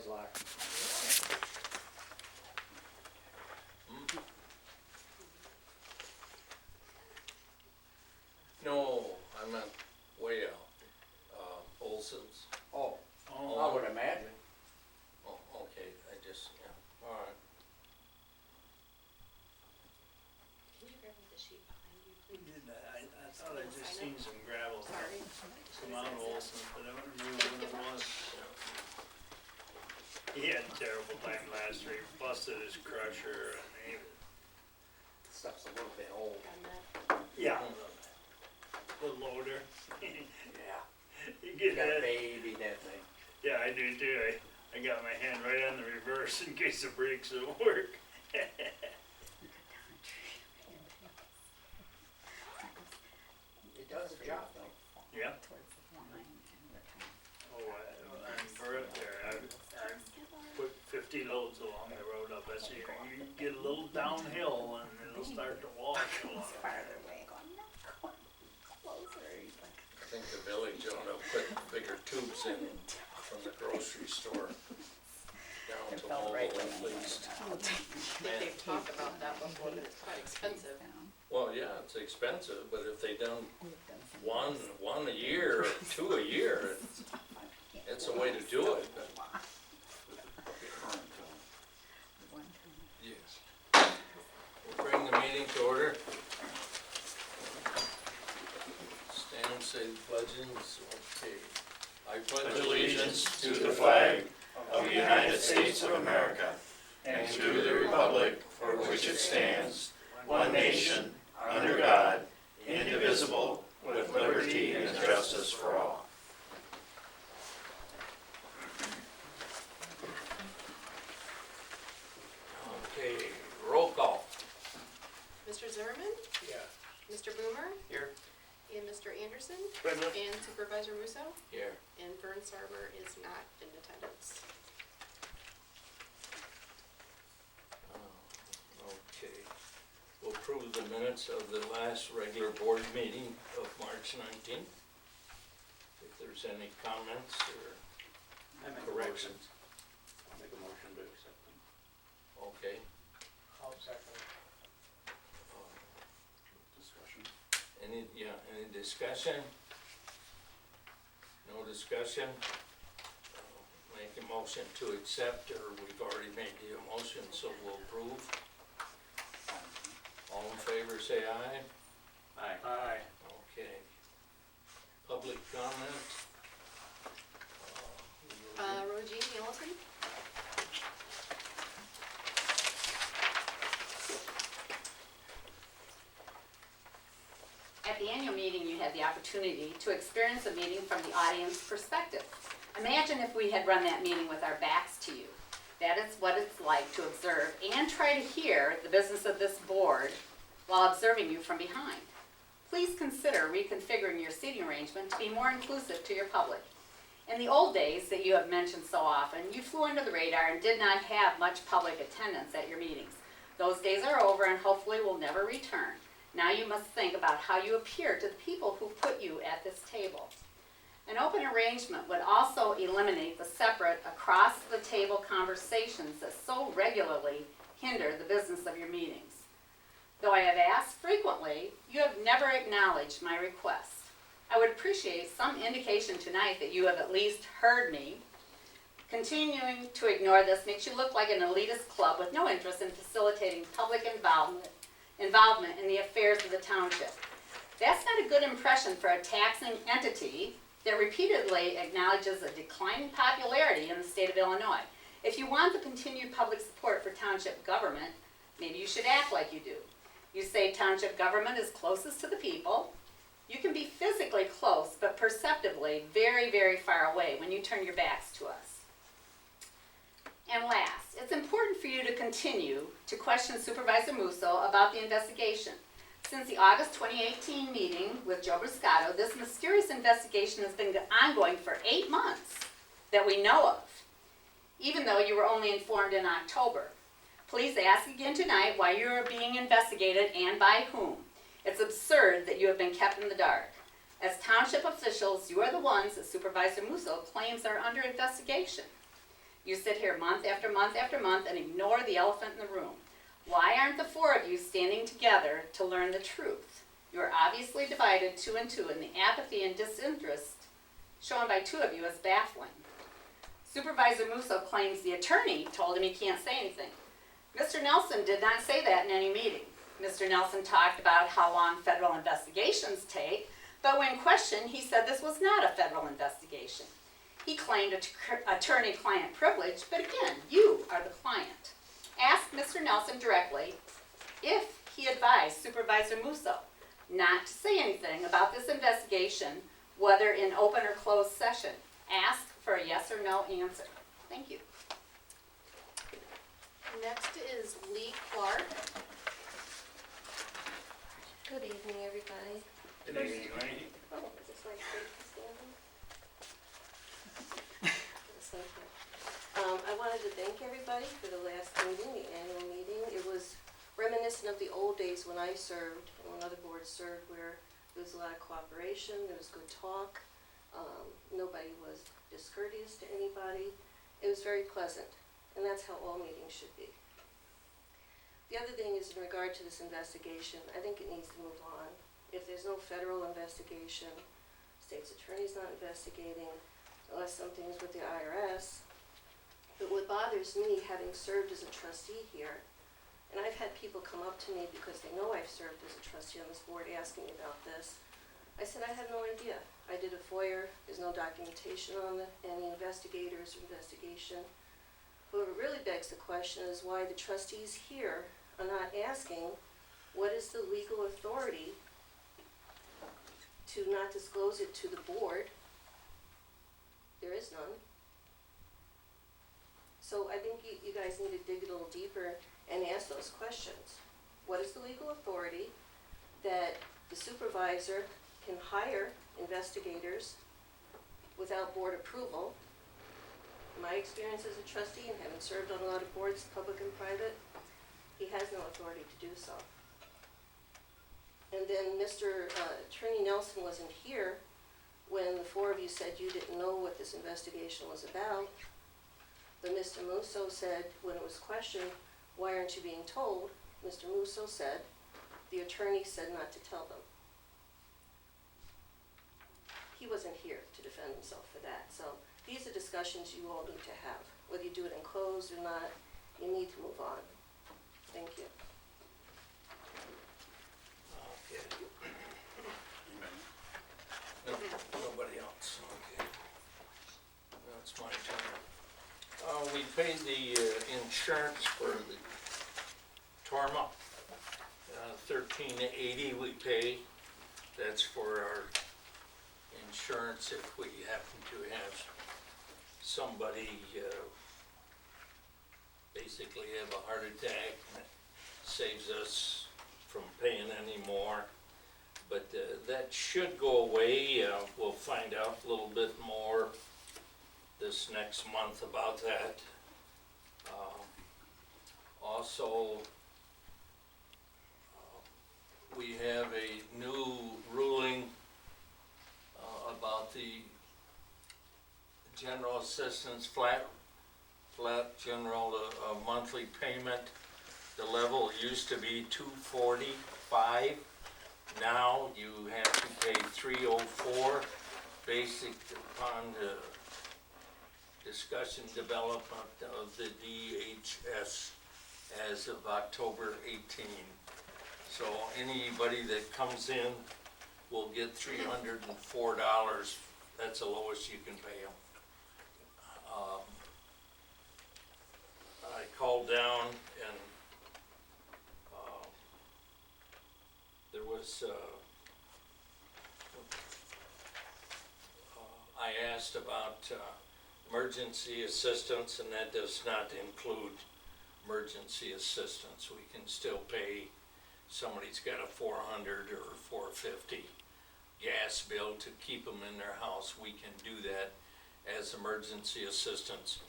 locked. No, I meant way out. Olson's. Oh, I would imagine. Oh, okay, I just, yeah, all right. Can you grab me the sheet behind you, please? I thought I just seen some gravel Sorry. come out of Olson, but I don't remember what it was. He had a terrible time last year, he busted his crusher and he, Stuff's a little bit old. On that. yeah. The loader. Yeah. You You get got a that, baby, that thing. yeah, I do too, I got my hand right on the reverse in case the brakes don't work. It does the job though. Yeah. Oh, I'm Bert there, I put 50 loads along the road up, I see, you get a little downhill and it'll start to wash along. Farther away, going, no, closer. I think the village ought to put bigger tubes in from the grocery store down It to felt Mobile right when at they least. I think they've talked about that before, but it's quite expensive. Well, yeah, it's expensive, but if they done one a year, or two a year, it's a way to do it. But yes. We'll bring the meeting to order. Stand, say the pledges. Okay. I pledge allegiance to the flag of the United States of America and to the republic for which it stands, one nation, under God, indivisible, with liberty and justice for all. Okay, roll call. Mr. Zimmerman, Yeah. Mr. Boomer, Here. and Mr. Anderson, Present. and Supervisor Musso, Here. and Vern Sarber is not in attendance. Okay. We'll approve the minutes of the last regular board meeting of March 19th. If there's any comments or corrections. I'll make a motion to accept them. Okay. I'll second. Discussion. Any discussion? No discussion? Make a motion to accept, or we've already made the motion, so we'll approve. All in favor, say aye. Aye. Aye. Okay. Public comment? Regine Hamilton? At the annual meeting, you had the opportunity to experience a meeting from the audience perspective. Imagine if we had run that meeting with our backs to you. That is what it's like to observe and try to hear the business of this board while observing you from behind. Please consider reconfiguring your seating arrangement to be more inclusive to your public. In the old days that you have mentioned so often, you flew under the radar and did not have much public attendance at your meetings. Those days are over and hopefully will never return. Now you must think about how you appear to the people who put you at this table. An open arrangement would also eliminate the separate, across-the-table conversations that so regularly hinder the business of your meetings. Though I have asked frequently, you have never acknowledged my request. I would appreciate some indication tonight that you have at least heard me. Continuing to ignore this makes you look like an elitist club with no interest in facilitating public involvement in the affairs of the township. That's not a good impression for a taxing entity that repeatedly acknowledges a declining popularity in the state of Illinois. If you want the continued public support for township government, maybe you should act like you do. You say township government is closest to the people. You can be physically close, but perceptibly very, very far away when you turn your backs to us. And last, it's important for you to continue to question Supervisor Musso about the investigation. Since the August 2018 meeting with Joe Briscato, this mysterious investigation has been ongoing for 8 months that we know of, even though you were only informed in October. Please ask again tonight why you are being investigated and by whom. It's absurd that you have been kept in the dark. As township officials, you are the ones that Supervisor Musso claims are under investigation. You sit here month after month after month and ignore the elephant in the room. Why aren't the four of you standing together to learn the truth? You are obviously divided two and two, and the apathy and disinterest shown by two of you is baffling. Supervisor Musso claims the attorney told him he can't say anything. Mr. Nelson did not say that in any meeting. Mr. Nelson talked about how long federal investigations take, but when questioned, he said this was not a federal investigation. He claimed attorney-client privilege, but again, you are the client. Ask Mr. Nelson directly if he advised Supervisor Musso not to say anything about this investigation, whether in open or closed session. Ask for a yes or no answer. Thank you. Next is Lee Clark. Good evening, everybody. Good evening, Randy. Oh, is this like safety standing? Yes, thank you. I wanted to thank everybody for the last meeting, the annual meeting. It was reminiscent of the old days when I served and when other boards served, where there was a lot of cooperation, there was good talk. Nobody was discourteous to anybody. It was very pleasant, and that's how all meetings should be. The other thing is in regard to this investigation, I think it needs to move on. If there's no federal investigation, state's attorney's not investigating, unless something's with the IRS. But what bothers me, having served as a trustee here, and I've had people come up to me because they know I've served as a trustee on this board asking me about this. I said, I have no idea. I did a FOIA, there's no documentation on any investigators or investigation. But what really begs the question is why the trustees here are not asking what is the legal authority to not disclose it to the board. There is none. So I think you guys need to dig a little deeper and ask those questions. What is the legal authority that the supervisor can hire investigators without board approval? My experience as a trustee and having served on a lot of boards, public and private, he has no authority to do so. And then Mr. Attorney Nelson wasn't here when the four of you said you didn't know what this investigation was about. But Mr. Musso said, when it was questioned, why aren't you being told? Mr. Musso said, the attorney said not to tell them. He wasn't here to defend himself for that. So these are discussions you all need to have. Whether you do it in closed or not, you need to move on. Thank you. Okay. Nobody else, okay. That's my turn. We paid the insurance for the Torma. $13.80 we pay. That's for our insurance if we happen to have somebody basically have a heart attack, and it saves us from paying any more. But that should go away. We'll find out a little bit more this next month about that. Also, we have a new ruling about the general assistance flat general monthly payment. The level used to be $245. Now you have to pay $304 based upon the discussion development of the DHS as of October 18. So anybody that comes in will get $304. That's the lowest you can pay them. I called down and there was, I asked about emergency assistance, and that does not include emergency assistance. We can still pay somebody's got a $400 or $450 gas bill to keep them in their house. We can do that as emergency assistance,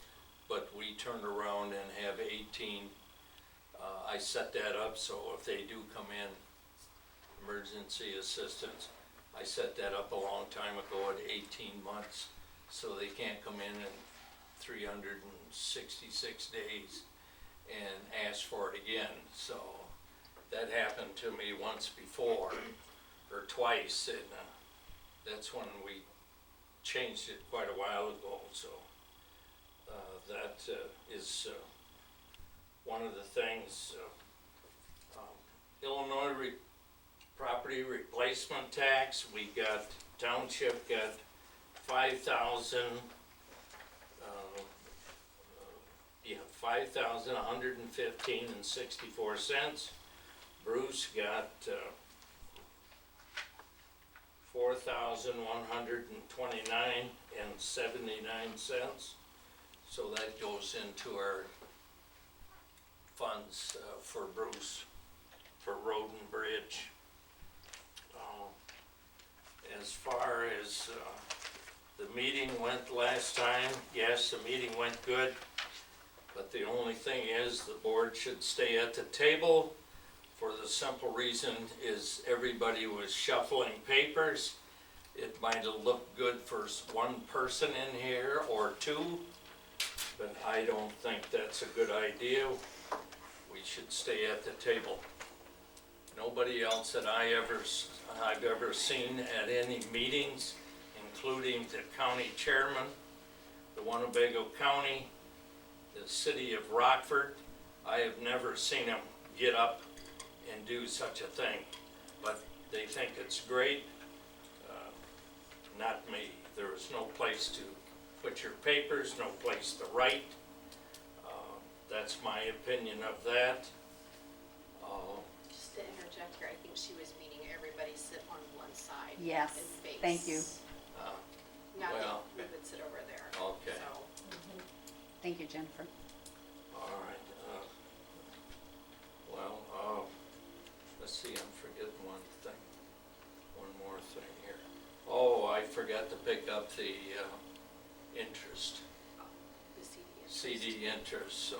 but we turn around and have 18. I set that up so if they do come in, emergency assistance, I set that up a long time ago at 18 months, so they can't come in and 366 days and ask for it again. So that happened to me once before, or twice, and that's when we changed it quite a while ago. So that is one of the things. Illinois property replacement tax, we got, township got 5,000, yeah, 5,115 and 64 cents. Bruce got 4,129 and 79 cents. So that goes into our funds for Bruce, for road and bridge. As far as the meeting went last time, yes, the meeting went good, but the only thing is the board should stay at the table for the simple reason is everybody was shuffling papers. It might have looked good for one person in here or two, but I don't think that's a good idea. We should stay at the table. Nobody else that I've ever seen at any meetings, including the county chairman, the Winnebago County, the city of Rockford, I have never seen them get up and do such a thing. But they think it's great. Not me. There was no place to put your papers, no place to write. That's my opinion of that. Just to interject here, I think she was meaning everybody sit on one side. Yes, And face. thank you. Not that Well, we would sit over there. okay. So, Thank you, Jennifer. All right, let's see, I'm forgetting one more thing here. Oh, I forgot to pick up the, interest, the CD. CD interest, so,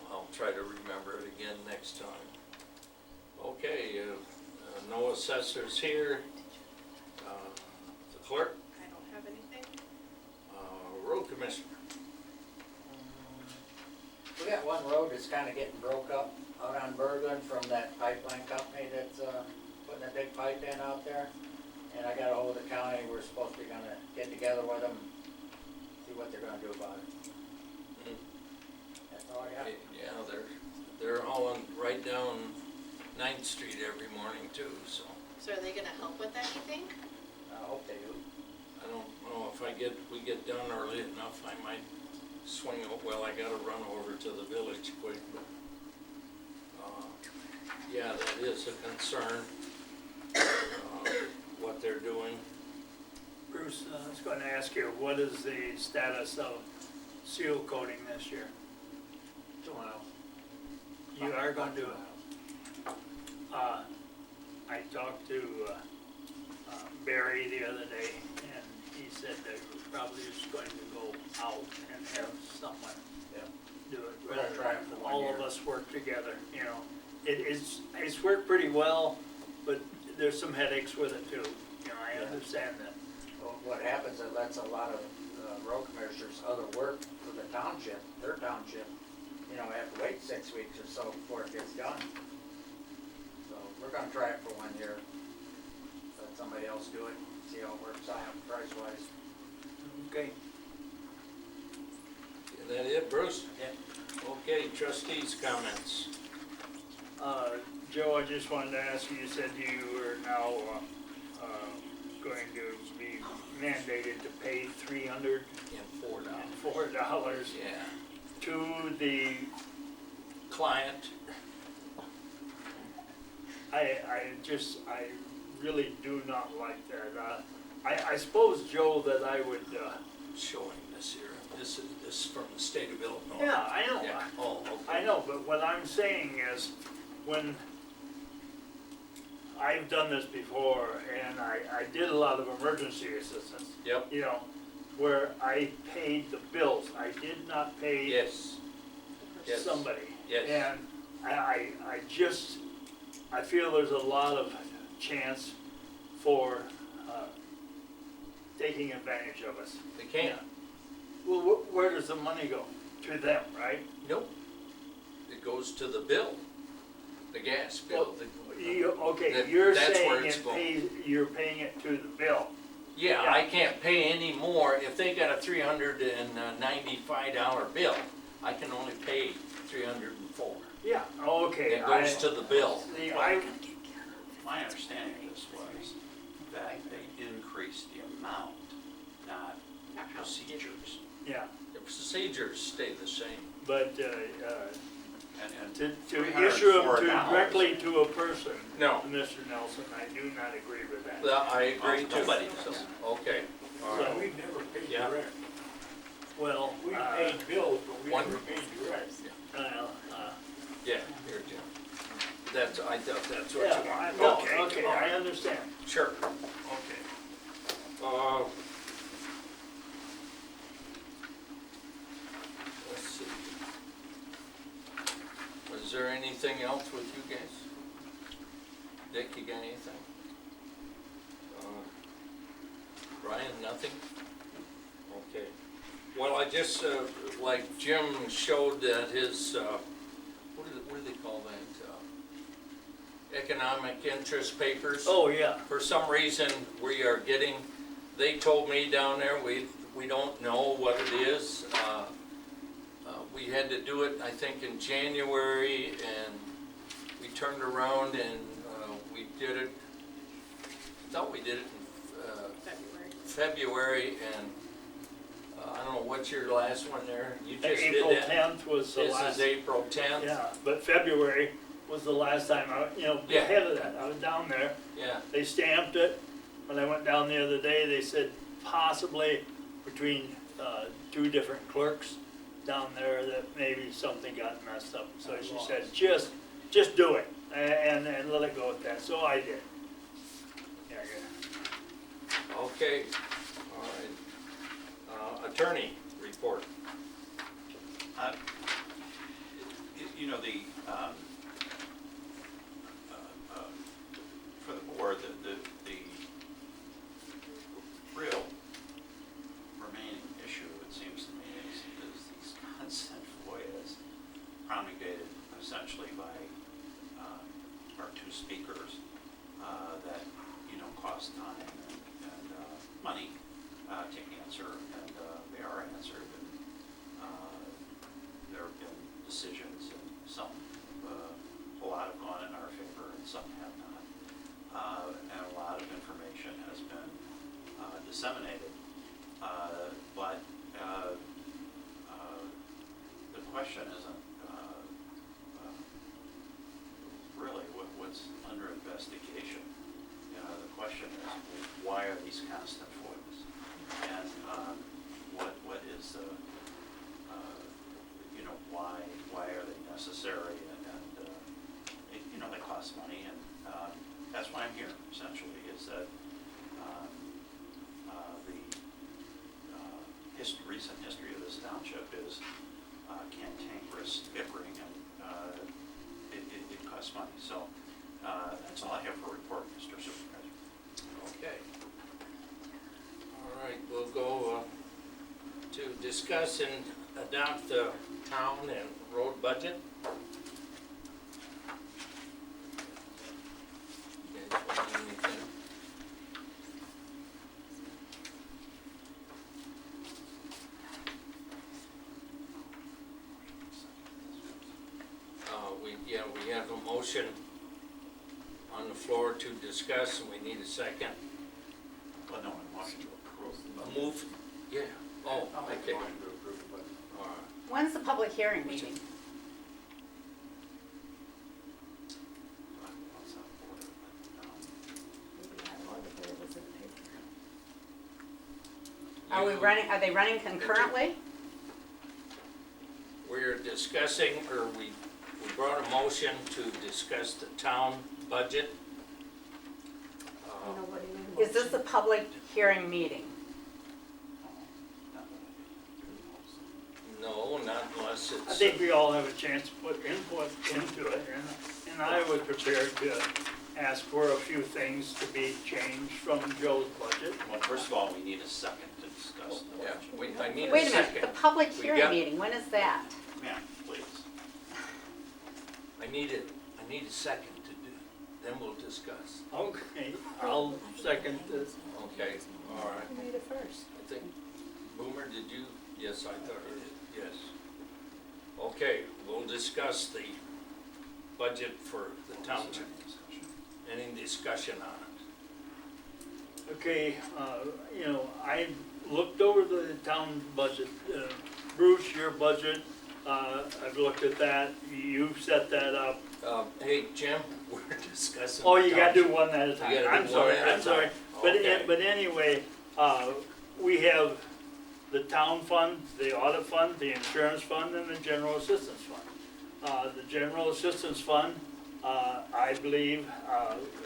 I'll try to remember it again next time. Okay, no assessors here. The clerk, I don't have anything. road commissioner. We got one road that's kinda getting broke up out on Berglund from that pipeline company that's, putting a big pipe in out there. And I got ahold of the county, we're supposed to be gonna get together with them, see what they're gonna do about it. That's all I got. Yeah, they're hauling right down 9th Street every morning too, so. So are they gonna help with that, you think? I hope they do. I don't know if we get done early enough, I might swing over, well, I gotta run over to the village quick, but, yeah, that is a concern, what they're doing. Bruce, I was going to ask you, what is the status of seal coating this year? 2 miles. You are going to do it? I talked to Barry the other day, and he said that we're probably just going to go out and have someone Yeah. do it. We're gonna try it for 1 All year. of us work together, you know. It's worked pretty well, but there's some headaches with it too, you know, I Yeah. understand that. Well, what happens, it lets a lot of road commissioners other work for the township, their township, have to wait 6 weeks or so before it gets done. So we're gonna try it for 1 year. Let somebody else do it, see how it works out price wise. Okay. Is that it, Bruce? Yeah. Okay, trustees' comments. Joe, I just wanted to ask you, you said you are now, going to be mandated to pay $304 And $4. Yeah. to the, Client, I really do not like that. I suppose, Joe, that I would, showing this here, this is from the state of Illinois. yeah, I know. Yeah, oh, okay. I know, but what I'm saying is, when I've done this before, and I did a lot of emergency assistance, Yep, you know, where I paid the bills, I did not pay yes, yes. somebody. Yes. And I feel there's a lot of chance for taking advantage of us. They can. Well, does the money go? To them, right? Nope. It goes to the bill, the gas bill. Okay, That- you're that's where saying it's it going. pays, you're paying it to the bill. Yeah, I can't pay any more, if they got a $395 bill, I can only pay 304. Yeah, okay. It goes to the bill. See, My understanding of this was that they increased the amount, not procedures. yeah, The procedures stay the same. but, And to issue them to $304. directly to a person, No, Mr. Nelson, I do not agree with that. I agree too. Nobody So, does. okay, all right. We've never paid Yeah. direct. Well, We paid bills, but we one- never paid direct. Yeah, here, Jim. That's, I thought that's what yeah, you wanted. no, Okay, okay, all I right. understand. Sure, okay. Let's see. Was there anything else with you guys? Dick, you got anything? Brian, nothing? Okay. Well, I just, like Jim showed that his, what do they call that? Economic interest papers. Oh, yeah, For some reason, we are getting, they told me down there, we don't know what it is. We had to do it, I think, in January, and we turned around and we did it, I thought we did it in February, and I don't know, what's your last one there? You just did April that? 10th was the This last. is April 10th? Yeah, but February was the last time Yeah. ahead of that, I was down there. Yeah, They stamped it. When I went down the other day, they said possibly between two different clerks down there that maybe something got messed up. So she said, just do it and let it go at that. So I did. Yeah, yeah. okay, all right. Attorney report. You know, for the board, the real remaining issue, it seems to me, is these constant FOIAs promulgated essentially by our two speakers that, cost time and money to answer, and they are answered, and there have been decisions, and some, a lot have gone in our favor and some have not. And a lot of information has been disseminated. But the question isn't really what's under investigation. The question is, why are these constant FOIAs? And what is the, why are they necessary? And they cost money, and that's why I'm here, essentially, is that the recent history of this township is cantankerous bickering, and it costs money. So that's all I have for report, Mr. Supervisor. Okay. All right, we'll go to discuss and adopt the town and road budget. You guys want anything? We have a motion on the floor to discuss, and we need a second. Well, no, I'm watching to approve. A move? Yeah. Oh, I'll make a okay. motion to approve the budget. All right. When's the public hearing meeting? Are they running concurrently? We're discussing, or we brought a motion to discuss the town budget. Is this a public hearing meeting? No, not unless I it's, think we all have a chance to put input into it, and I was prepared to ask for a few things to be changed from Joe's budget. Well, first of all, we need a second to discuss the budget. I need a Wait a minute, second. the public We hearing got- meeting, when is that? Ma'am, please. I need a second to do, then we'll discuss. Okay, I'll second this. Okay, all right. You need it first. I think, Boomer, did you? Yes, I thought I did, yes. Okay, we'll discuss the budget for the township. Any discussion on it? Okay, I looked over the town budget. Bruce, your budget, I've looked at that. You've set that up. Hey, Jim, we're discussing. Oh, the you gotta do township. one at a time. You gotta do I'm one sorry, at a I'm sorry. time. But, Okay. but anyway, we have the town fund, the audit fund, the insurance fund, and the general assistance fund. The general assistance fund, I believe,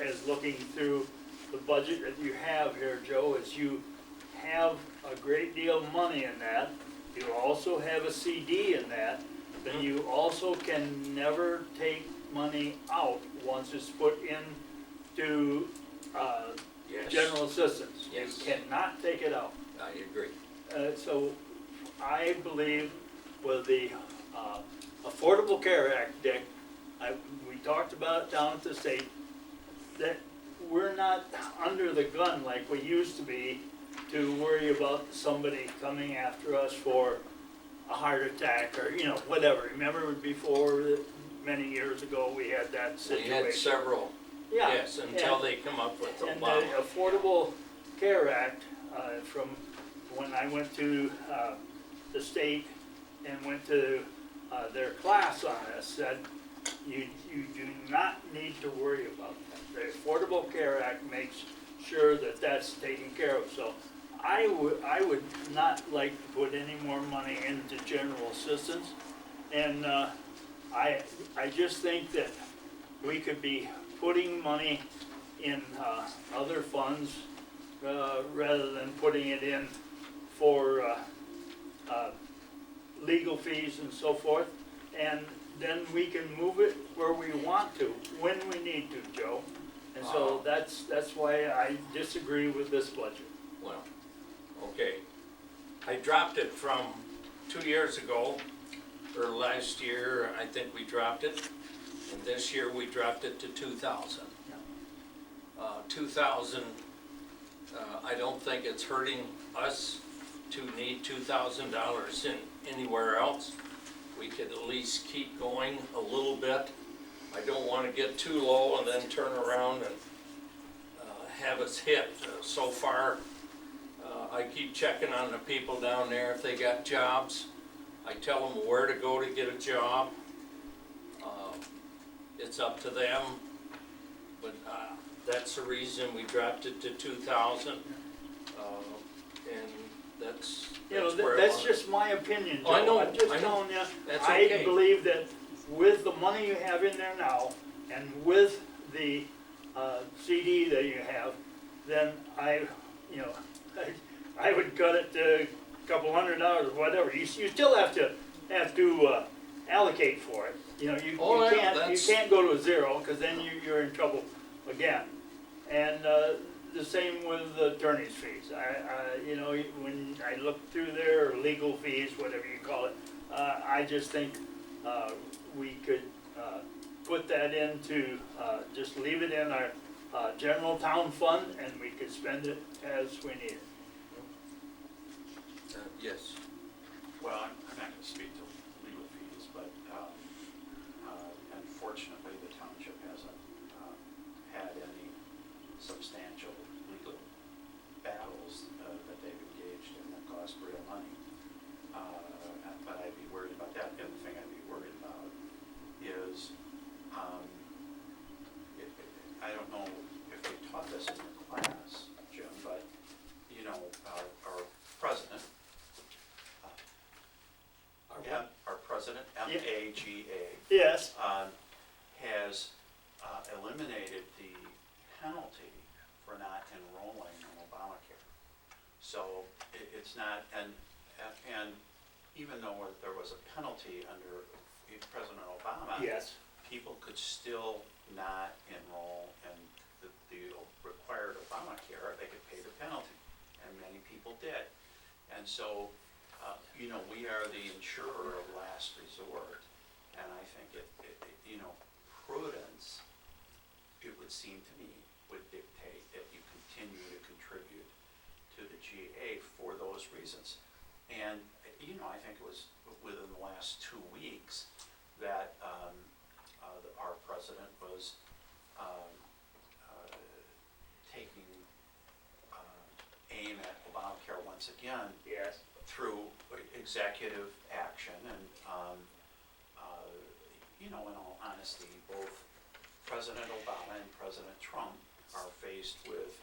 as looking through the budget that you have here, Joe, is you have a great deal of money in that. You also have a CD in that, but you also can never take money out once it's put into, Yes, general assistance. Yes. You cannot take it out. I agree. So I believe with the Affordable Care Act, Dick, we talked about it down at the state, that we're not under the gun like we used to be to worry about somebody coming after us for a heart attack or, whatever. Remember before, many years ago, we had that We situation? had several, Yeah, yes, until they come up with the and law. the Affordable Care Act, from when I went to the state and went to their class on this, said you do not need to worry about that. The Affordable Care Act makes sure that that's taken care of. So I would not like to put any more money into general assistance. And I just think that we could be putting money in other funds rather than putting it in for legal fees and so forth. And then we can move it where we want to, when we need to, Joe. And so that's why I disagree with this budget. Well, okay. I dropped it from 2 years ago, or last year, I think we dropped it. And this year, we dropped it to 2,000. 2,000, I don't think it's hurting us to need $2,000 in anywhere else. We could at least keep going a little bit. I don't want to get too low and then turn around and have us hit. So far, I keep checking on the people down there if they got jobs. I tell them where to go to get a job. It's up to them, but that's the reason we dropped it to 2,000. And that's where I That's want it. just my opinion, Joe. Oh, I know, I'm just I know. telling you, That's I okay. believe that with the money you have in there now, and with the CD that you have, then I would cut it to a couple $100 or whatever. You still have to allocate for it. You Oh, yeah, can't go to zero, because then you're in trouble again. And the same with the attorney's fees. When I look through there, or legal fees, whatever you call it, I just think we could put that into, just leave it in our general town fund, and we could spend it as we need it. Yes. Well, I'm not going to speak to legal fees, but unfortunately, the township hasn't had any substantial legal battles that they've engaged in that cost real money. But I'd be worried about that. The other thing I'd be worried about is, I don't know if they taught this in your class, Jim, but, our president, our president, MAGA, Yes. has eliminated the penalty for not enrolling in Obamacare. So it's not, and even though there was a penalty under President Obama, Yes. people could still not enroll in the required Obamacare. They could pay the penalty, and many people did. And so, you know, we are the insurer of last resort, and I think you know, prudence, it would seem to me, would dictate that you continue to contribute to the GA for those reasons. And, you know, I think it was within the last 2 weeks that our president was taking aim at Obamacare once again Yes. through executive action. And, you know, in all honesty, both President Obama and President Trump are faced with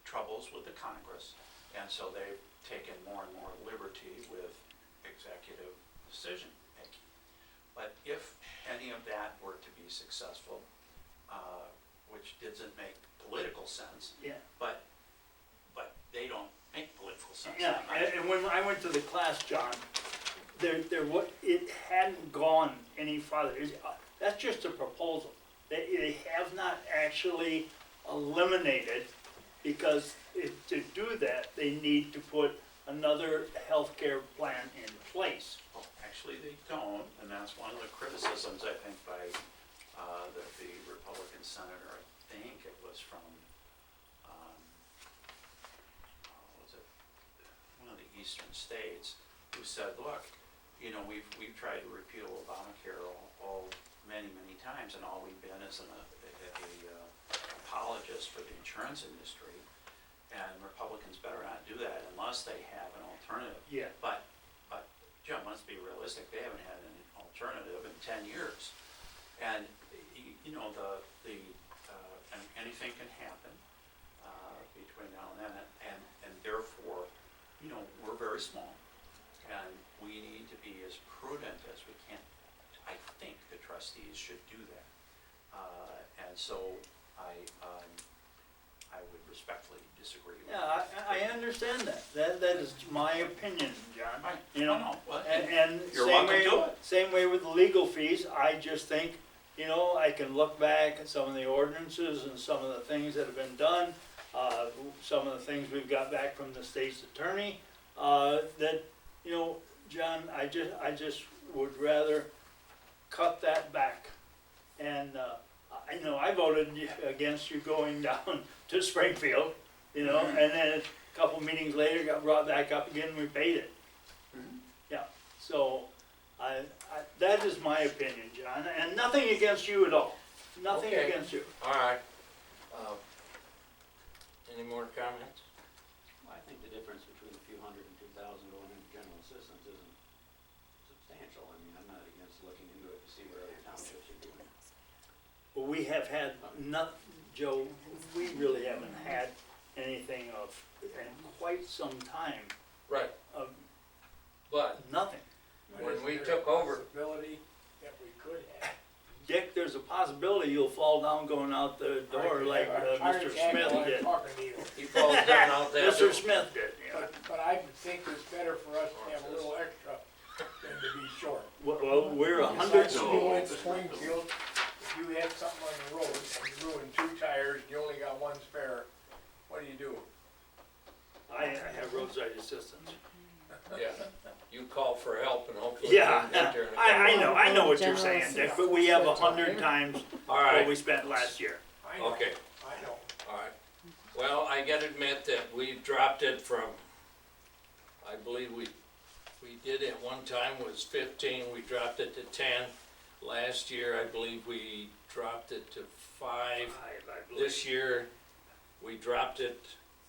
troubles with the Congress, and so they've taken more and more liberty with executive decision making. But if any of that were to be successful, which doesn't make political sense, Yeah. but they don't make political sense. Yeah, and when I went to the class, John, it hadn't gone any farther. That's just a proposal. They have not actually eliminated, because to do that, they need to put another healthcare plan in place. Well, actually, they don't, and that's one of the criticisms, I think, by the Republican senator, I think it was from, was it one of the eastern states, who said, look, you know, we've tried to repeal Obamacare all many times, and all we've been is an apologist for the insurance industry, and Republicans better not do that unless they have an alternative. Yeah. But Jim, let's be realistic, they haven't had an alternative in 10 years. And, you know, and anything can happen between now and then, and therefore, you know, we're very small, and we need to be as prudent as we can. I think the trustees should do that. And so I would respectfully disagree with Yeah, I understand that. That is my opinion, John. Right. You know, No, well, and you're same welcome way, to it. same way with the legal fees. I just think, you know, I can look back at some of the ordinances and some of the things that have been done, some of the things we've got back from the state's attorney, that, you know, John, I just would rather cut that back. And, I know I voted against you going down to Springfield, you know, and then a couple meetings later, got brought back up again, and we paid it. Yeah, so, that is my opinion, John, and nothing against you at all, nothing Okay. against you. All right. Any more comments? I think the difference between a few hundred and 2,000 going into general assistance isn't substantial. I mean, I'm not against looking into it to see what other townships are doing. Well, we have had Joe, we really haven't had anything of, in quite some time, Right. of But nothing. when we took over, Possibility that we could have. Dick, there's a possibility you'll fall down going out the door like Mr. Smith did. Talking to you. he falls down out that Mr. door. Smith did, yeah. But I think it's better for us to have a little extra than to be short. Well, we're It's 100. like when you went to Springfield, if you had something on the road and you ruined 2 tires, and you only got 1 spare, what do? I have roadside assistance. Yeah, you call for help and hopefully. Yeah, you get there. I know what you're saying, Dick, but we have 100 times All what right, we spent last year. I know, okay, I know. all right. Well, I gotta admit that we dropped it from, I believe we did at one time was 15, we dropped it to 10. Last year, I believe we dropped it to 5. I believe. This year, we dropped it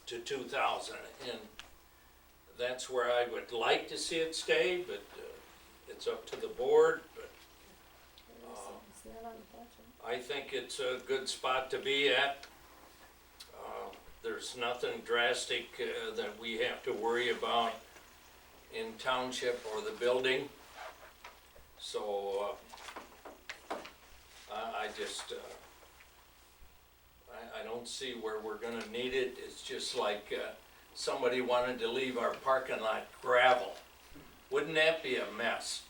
to 2,000, and that's where I would like to see it stay, but it's up to the board, but I think it's a good spot to be at. There's nothing drastic that we have to worry about in township or the building, so I just, I don't see where we're gonna need it. It's just like somebody wanted to leave our parking lot gravel. Wouldn't that be a mess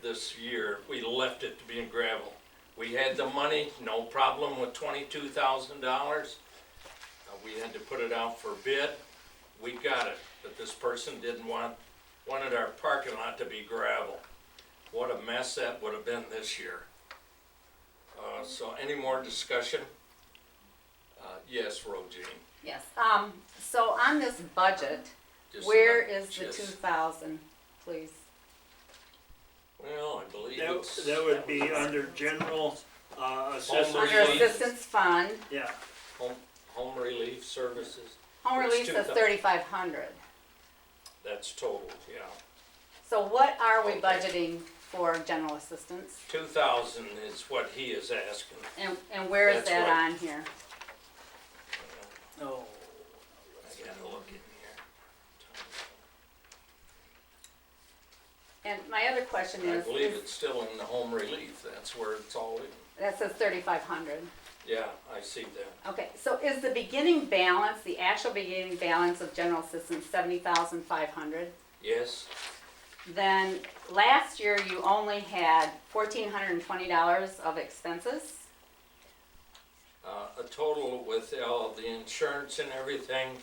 this year if we left it to be in gravel? We had the money, no problem with $22,000. We had to put it out for bid. We got it. but this person wanted our parking lot to be gravel. What a mess that would have been this year. So any more discussion? Yes, Roseanne. Yes, so on this budget, Just where about- is the just- 2,000, please? Well, I believe That, it's. that would be under general, assistance. Home Under relief. assistance fund, Yeah, Home relief services, home It's relief says 2,000. 3,500. that's total, yeah. So what are we Okay. budgeting for general assistance? 2,000 is what he is asking. And where is That's that what- on here? oh, I gotta look in here. And my other question I is, believe it's still in the home relief, that's where it's all in. that says 3,500. Yeah, I see that. Okay, so is the beginning balance, the actual beginning balance of general assistance 70,500? Yes, Then last year you only had $1,420 of expenses. a total with all the insurance and everything,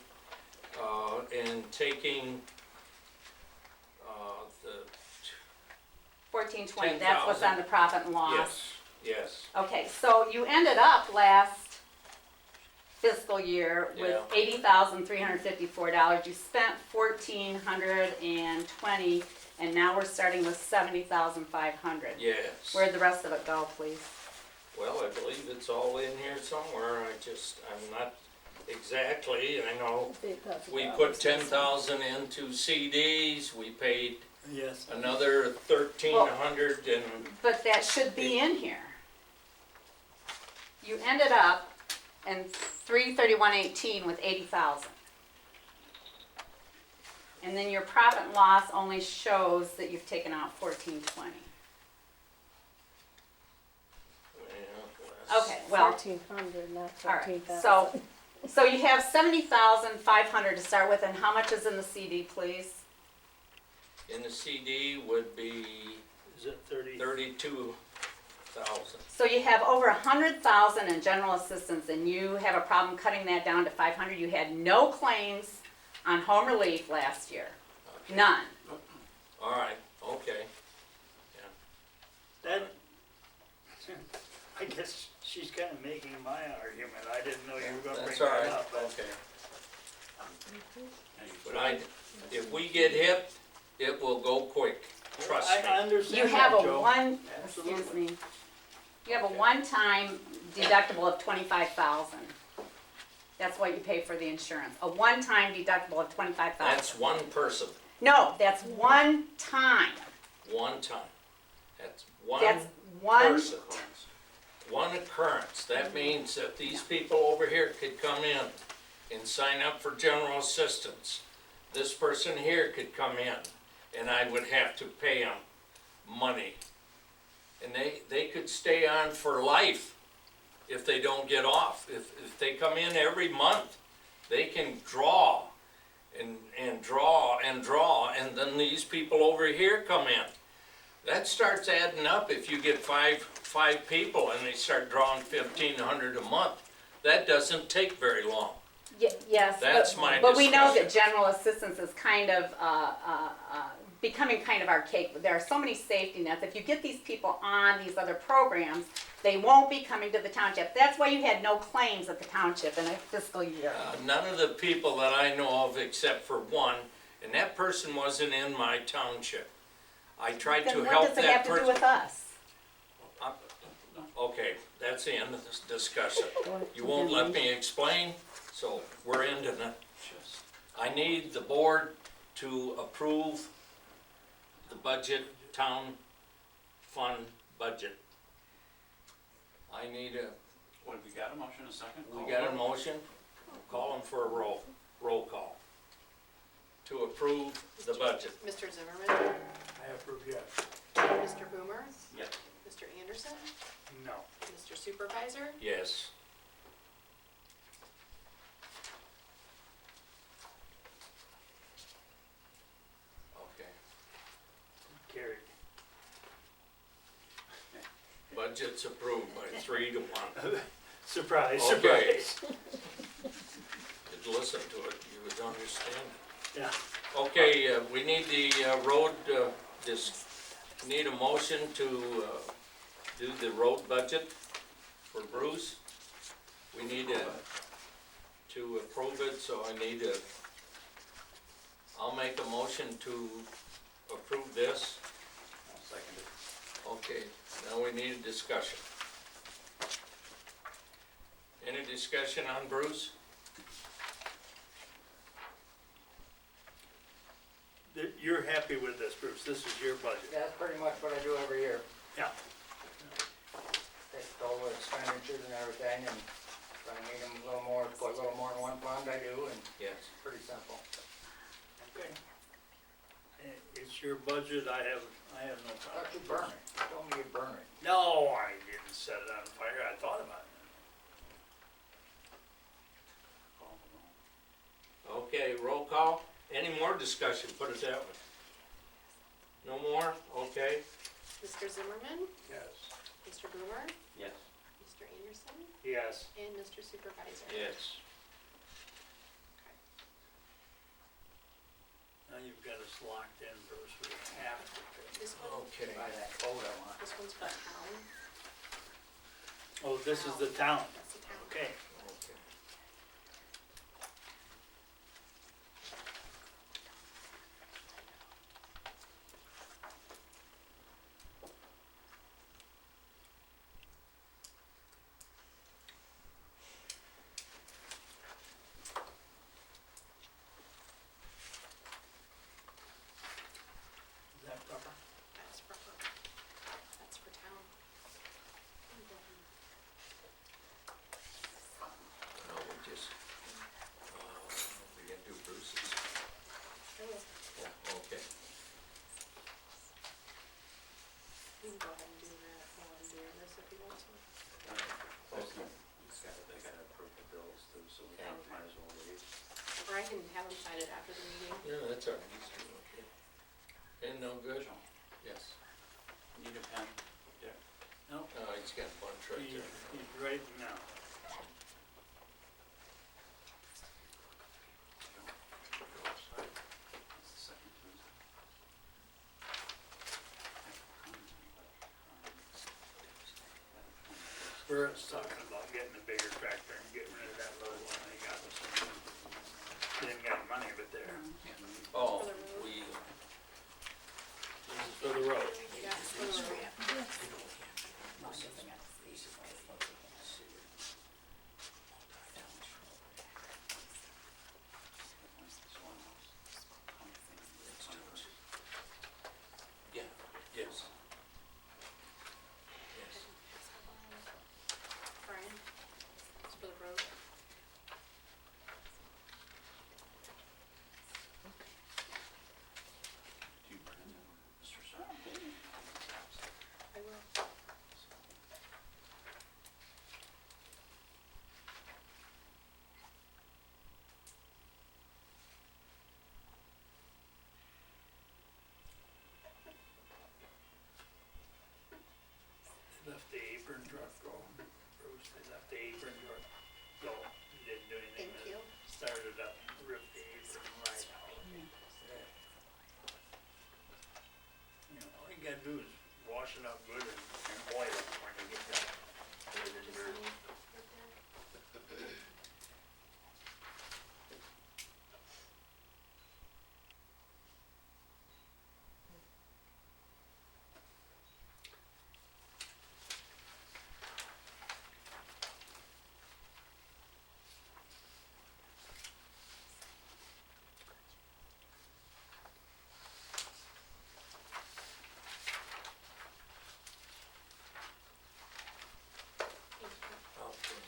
and taking, the, 1,420, that's what's on the profit and loss. yes, yes. Okay, so you ended up last fiscal year with Yeah. $80,354. You spent $1,420, and now we're starting with $70,500. Yes. Where'd the rest of it go, please? Well, I believe it's all in here somewhere, I'm not exactly, I know we put 10,000 into CDs, we paid yes. another 1,300 and, But that should be in here. You ended up in 331.18 with 80,000. And then your profit and loss only shows that you've taken out 1,420. well, Okay, well, 1,400, not all right, 14,000. so you have 70,500 to start with, and how much is in the CD, please? in the CD would be Is it 30? 32,000. So you have over 100,000 in general assistance, and you have a problem cutting that down to 500. You had no claims on home relief last year, Okay. none. All right, okay. That, I guess she's kind of making my argument. I didn't know you were gonna bring That's all that right, up, but okay. But if we get hit, it will go quick, trust me. I understand You have that, a Joe. excuse Absolutely. me, you have a one-time deductible of 25,000. That's what you pay for the insurance, a one-time deductible of 25,000. That's one person, No, that's one time, one time. That's one that's one, person. One occurrence. That means that these people over here could come in and sign up for general assistance. This person here could come in and I would have to pay them money. And they could stay on for life if they don't get off. If they come in every month, they can draw and draw and draw, and then these people over here come in. That starts adding up if you get five people and they start drawing 1,500 a month. That doesn't take very long. yes, That's my but we know that discussion. general assistance is kind of, becoming kind of archaic. There are so many safety nets. If you get these people on these other programs, they won't be coming to the township. That's why you had no claims at the township in a fiscal year. None of the people that I know of except for one, and that person wasn't in my township. I tried Then to what help does it that have to do person. with us? Okay, that's the end of this discussion. You won't let me explain, so we're ending it. I need the board to approve the budget, town fund budget. I need What, have we got a motion, a second? we got a motion, call them for a roll call. To approve the budget. Mr. Zimmerman, I approve, yes. Mr. Boomer, Yep. Mr. Anderson, No. Mr. Supervisor, Yes. Okay, Carried. budget's approved by 3-1. Surprise, Okay. surprise. If you'd listen to it, you would understand it. Yeah. Okay, we need the road, need a motion to do the road budget for Bruce. We need to approve it, so I'll make a motion to approve this. I'll second it. Okay, now we need a discussion. Any discussion on Bruce? You're happy with this, Bruce, this is your budget. That's pretty much what I do every year. Yeah. Take total expenditures and everything, and if I need them a little more, put a little more in one fund, I do, and Yes. it's pretty simple. Okay. It's your budget, I have no I thought problem. you burn it, you told me you'd burn it. No, I didn't set it on fire, I thought about it. Call the roll. Okay, roll call. Any more discussion, put it that way? No more? Okay. Mr. Zimmerman, Yes. Mr. Boomer, Yes. Mr. Anderson, Yes. and Mr. Supervisor. Yes. Now you've got us locked in, Bruce, we have to pay. This one, Okay. Buy that quote I want. this one's for town, Oh, this is the town, that's the town. okay. Okay. Is that proper? That's for town. No, we just, we can do Bruce's. Yeah, okay. You can go ahead and do that while I'm doing this if you want to. They gotta approve the bills too, so we might as well wait. Or I can have them sign it after the meeting. Yeah, that's all right. These two, okay. And no good? Yes. Need a pen? No, Oh, he's got a bunch right he's there. right now. That's the second Tuesday. We're talking about getting a bigger tractor and getting rid of that little one they got. Didn't got money of it there. Oh, we, This is for the road. Yeah, for the road. yeah, yes. Yes. Brian, it's for the road. Do you print it, Mr. Sir? I will. They left the apron truck go. Bruce, they left the apron truck go. He didn't do anything Thank with you. it. Started up, ripped the apron right out. You know, all you gotta do is wash it up good and oil it when you get that. Put it in dirt. Okay.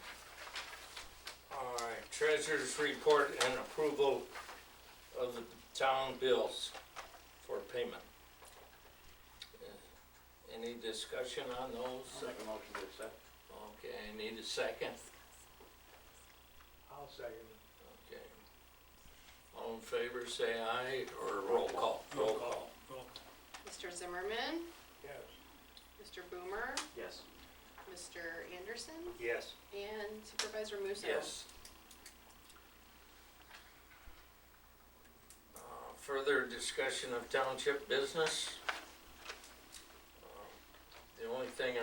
All right, treasurer's report and approval of the town bills for payment. Any discussion on those? I'll make a motion to accept. Okay, I need a second. I'll second. Okay. All in favor, say aye, or roll call. Roll call. Roll. Mr. Zimmerman, Yes. Mr. Boomer, Yes. Mr. Anderson, Yes. and Supervisor Musso. Yes. Further discussion of township business? The only thing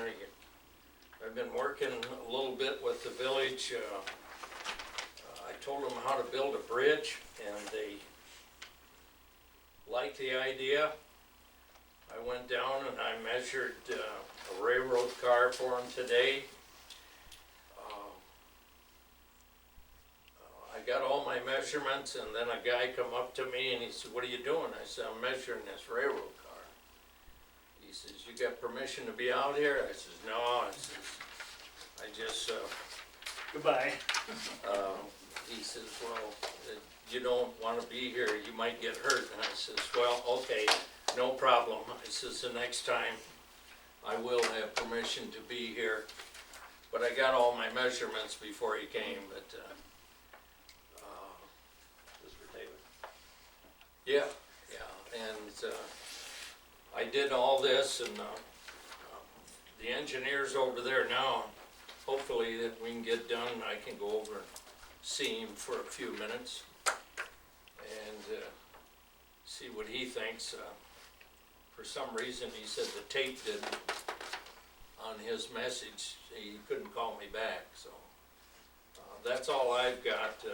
I've been working a little bit with the village. I told them how to build a bridge, and they liked the idea. I went down and I measured a railroad car for them today. I got all my measurements, and then a guy come up to me and he said, "What are you doing?" I said, "I'm measuring this railroad car." He says, "You got permission to be out here?" I says, "No." I says, "I just, Goodbye. he says, "Well, you don't wanna be here, you might get hurt." And I says, "Well, okay, no problem." I says, "The next time I will have permission to be here." But I got all my measurements before he came, but, This for Taylor. yeah, and, I did all this, and, the engineer's over there now. Hopefully that we can get done, I can go over and see him for a few minutes and, see what he thinks. For some reason, he said the tape didn't, on his message, he couldn't call me back, so. That's all I've got.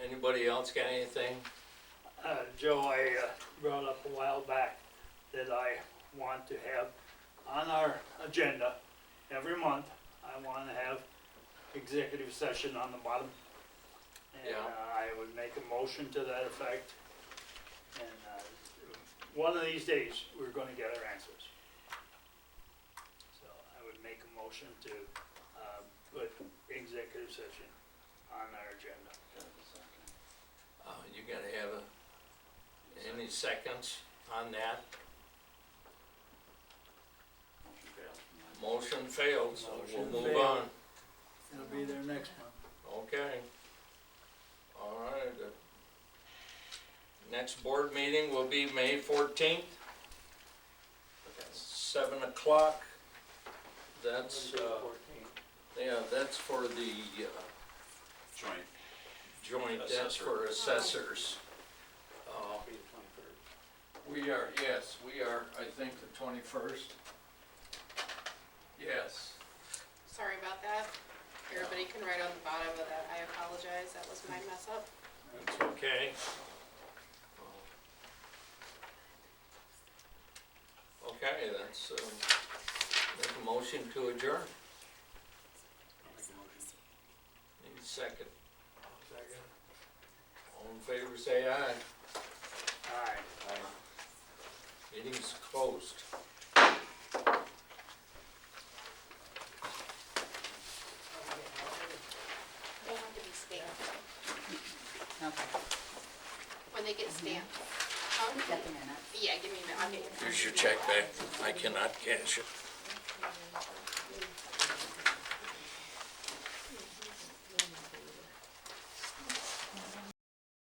Anybody else got anything? Joe, I brought up a while back that I want to have on our agenda every month, I want to have executive session on the bottom. And Yeah. I would make a motion to that effect. And one of these days, we're gonna get our answers. So I would make a motion to put executive session on our agenda. You gotta have any seconds on that? Motion failed, so we'll Motion move failed. on. It'll be there next month. Okay. All right. Next board meeting will be May 14th, 7 o'clock. That's, yeah, that's for the Joint. joint, that's for assessors. Be the 23rd. We are, yes, we are, I think, the 21st. Yes. Sorry about that. Everybody can write on the bottom of that, I apologize, that was my mess up. That's okay. Okay, that's, make a motion to adjourn. I'll make a motion. Need a second. Second. All in favor, say aye. Aye. Meeting's closed. They have to be stamped. Okay. When they get stamped. Get the minutes. Yeah, give me a minute, I'll get you. Here's your check back. I cannot cash it.